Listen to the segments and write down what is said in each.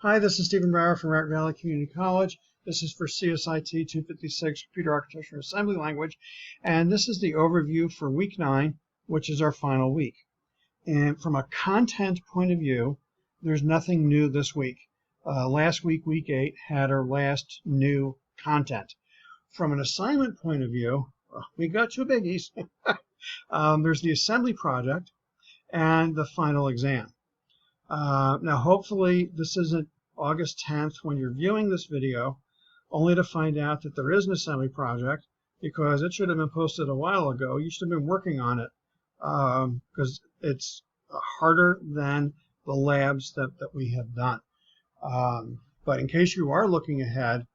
Hi, this is Stephen Brower from Rock Valley Community College. This is for CSIT 256, Computer Architecture and Assembly Language. And this is the overview for week 9, which is our final week. And from a content point of view, there's nothing new this week. Last week, week 8, had our last new content. From an assignment point of view, we got two biggies. There's the assembly project and the final exam. Now, hopefully, this isn't August 10th when you're viewing this video, only to find out that there is an assembly project, because it should have been posted a while ago. You should have been working on it, because it's harder than the labs that we have done. But in case you are looking ahead,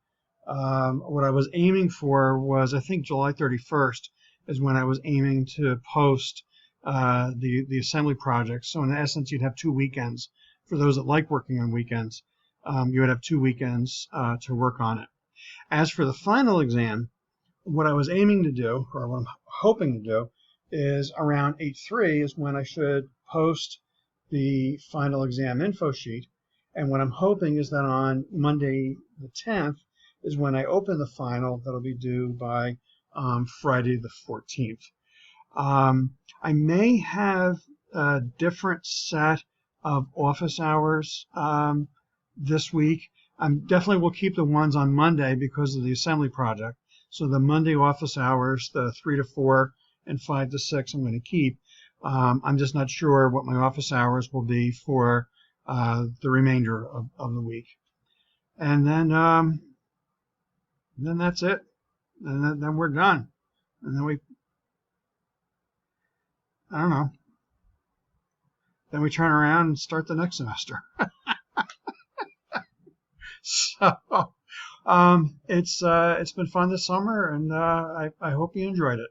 what I was aiming for was, I think, July 31st is when I was aiming to post the assembly project. So in essence, you'd have 2 weekends. For those that like working on weekends, you would have 2 weekends to work on it. As for the final exam, what I was aiming to do, or what I'm hoping to do, is around 8/3 is when I should post the final exam info sheet. And what I'm hoping is that on Monday the 10th is when I open the final. That'll be due by Friday the 14th. I may have a different set of office hours this week. I definitely will keep the ones on Monday because of the assembly project. So the Monday office hours, the 3 to 4 and 5 to 6, I'm going to keep. I'm just not sure what my office hours will be for the remainder of the week. And then that's it. And then we're done. And then I don't know. Then we turn around and start the next semester. So it's been fun this summer, and I hope you enjoyed it.